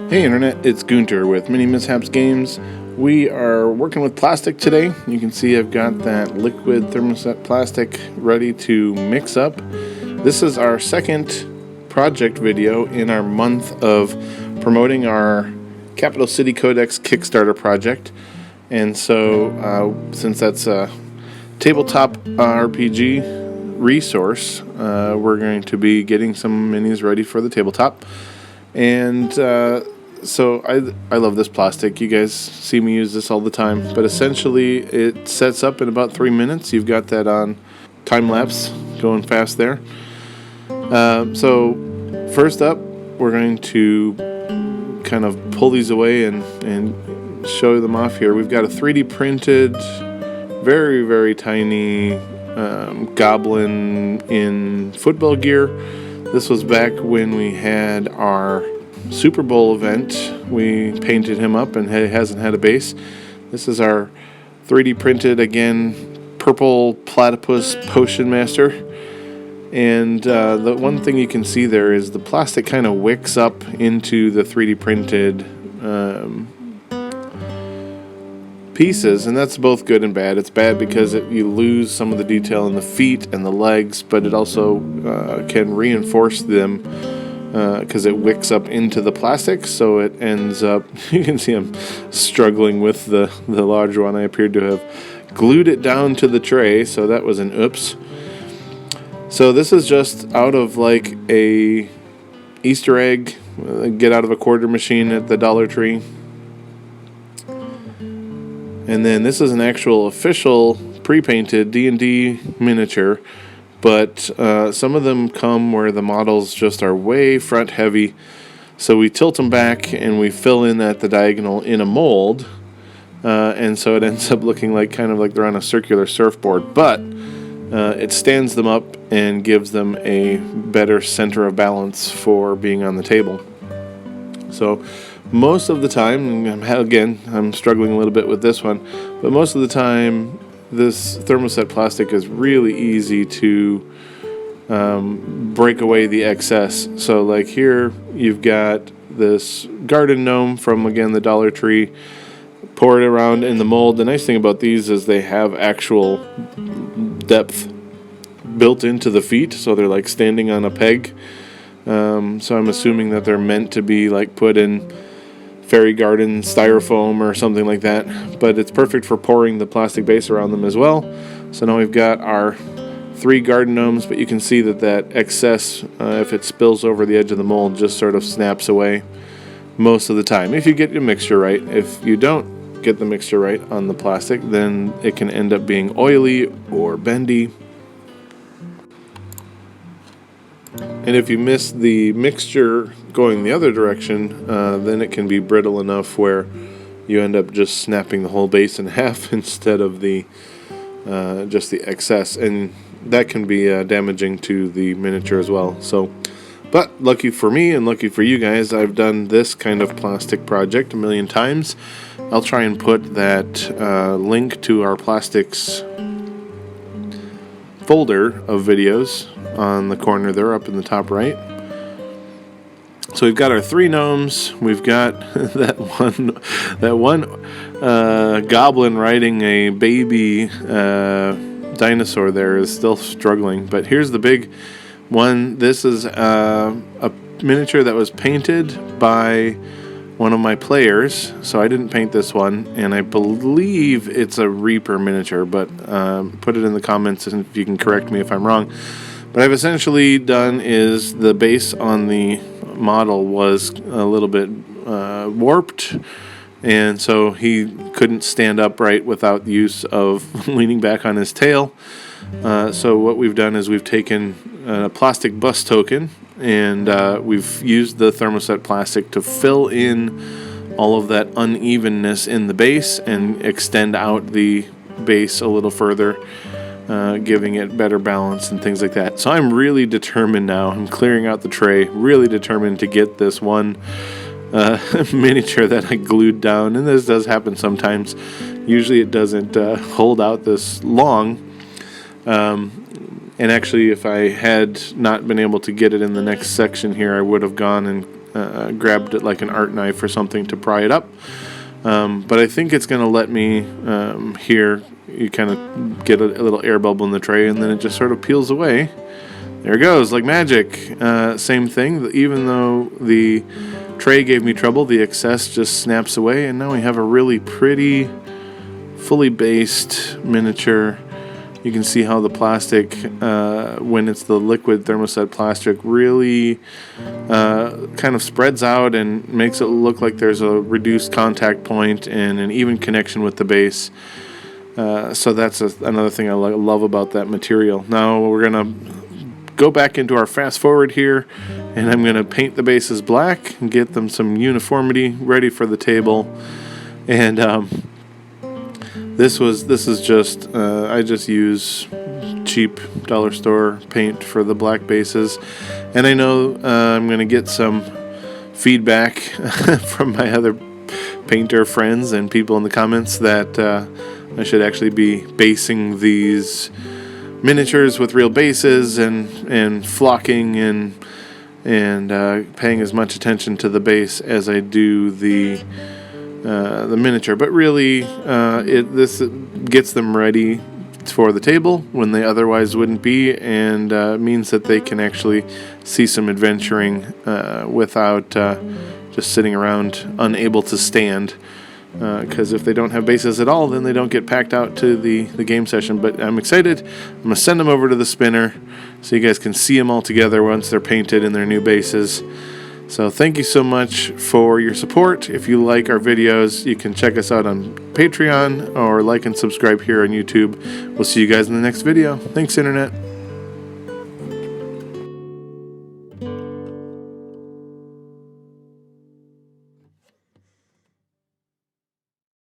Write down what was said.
Hey Internet, it's Gunter with MiniMishaps Games. We are working with plastic today. You can see I've got that liquid thermoset plastic ready to mix up. This is our second project video in our month of promoting our Capital City Codex Kickstarter project. And so since that's a tabletop RPG resource, we're going to be getting some minis ready for the tabletop. And so I love this plastic. You guys see me use this all the time. But essentially, it sets up in about 3 minutes. You've got that on time-lapse, going fast there. So first up, we're going to kind of pull these away and show them off here. We've got a 3D printed, very, very tiny goblin in football gear. This was back when we had our Super Bowl event. We painted him up and he hasn't had a base. This is our 3D printed, again, purple platypus potion master. And the one thing you can see there is the plastic kind of wicks up into the 3D printed pieces, and that's both good and bad. It's bad because you lose some of the detail in the feet and the legs, but it also can reinforce them because it wicks up into the plastic, so it ends up, you can see I'm struggling with the larger one. I appeared to have glued it down to the tray, so that was an oops. So this is just out of like a Easter egg, get out of a quarter machine at the Dollar Tree. And then this is an actual official pre-painted D&D miniature, but some of them come where the models just are way front heavy. So we tilt them back and we fill in at the diagonal in a mold, and so it ends up looking like kind of like they're on a circular surfboard, but it stands them up and gives them a better center of balance for being on the table. So most of the time, again, I'm struggling a little bit with this one, but most of the time this thermoset plastic is really easy to break away the excess. So like here you've got this garden gnome from, again, the Dollar Tree. Pour it around in the mold. The nice thing about these is they have actual depth built into the feet, so they're like standing on a peg. So I'm assuming that they're meant to be like put in fairy garden styrofoam or something like that, but it's perfect for pouring the plastic base around them as well. So now we've got our 3 garden gnomes, but you can see that excess, if it spills over the edge of the mold, just sort of snaps away most of the time, if you get your mixture right. If you don't get the mixture right on the plastic, then it can end up being oily or bendy. And if you miss the mixture going the other direction, then it can be brittle enough where you end up just snapping the whole base in half instead of just the excess, and that can be damaging to the miniature as well. So, but lucky for me and lucky for you guys, I've done this kind of plastic project a million times. I'll try and put that link to our plastics folder of videos on the corner there up in the top right. So we've got our 3 gnomes. We've got that one goblin riding a baby dinosaur there is still struggling. But here's the big one. This is a miniature that was painted by one of my players. So I didn't paint this one, and I believe it's a Reaper miniature, but put it in the comments and if you can correct me if I'm wrong. What I've essentially done is the base on the model was a little bit warped, and so he couldn't stand upright without the use of leaning back on his tail. So what we've done is we've taken a plastic bus token, and we've used the thermoset plastic to fill in all of that unevenness in the base and extend out the base a little further, giving it better balance and things like that. So I'm really determined now. I'm clearing out the tray, really determined to get this one miniature that I glued down, and this does happen sometimes. Usually it doesn't hold out this long. And actually, if I had not been able to get it in the next section here, I would have gone and grabbed it like an art knife or something to pry it up. But I think it's going to let me, here, you kind of get a little air bubble in the tray, and then it just sort of peels away. There it goes, like magic. Same thing, even though the tray gave me trouble, the excess just snaps away, and now we have a really pretty, fully based miniature. You can see how the plastic, when it's the liquid thermoset plastic, really kind of spreads out and makes it look like there's a reduced contact point and an even connection with the base. So that's another thing I love about that material. Now we're going to go back into our fast forward here, and I'm going to paint the bases black and get them some uniformity ready for the table. And this is just, I just use cheap dollar store paint for the black bases. And I know I'm going to get some feedback from my other painter friends and people in the comments that I should actually be basing these miniatures with real bases and flocking and paying as much attention to the base as I do the miniature. But really, this gets them ready for the table when they otherwise wouldn't be, and means that they can actually see some adventuring without just sitting around unable to stand. Because if they don't have bases at all, then they don't get packed out to the game session. But I'm excited. I'm going to send them over to the spinner so you guys can see them all together once they're painted in their new bases. So thank you so much for your support. If you like our videos, you can check us out on Patreon or like and subscribe here on YouTube. We'll see you guys in the next video. Thanks, Internet.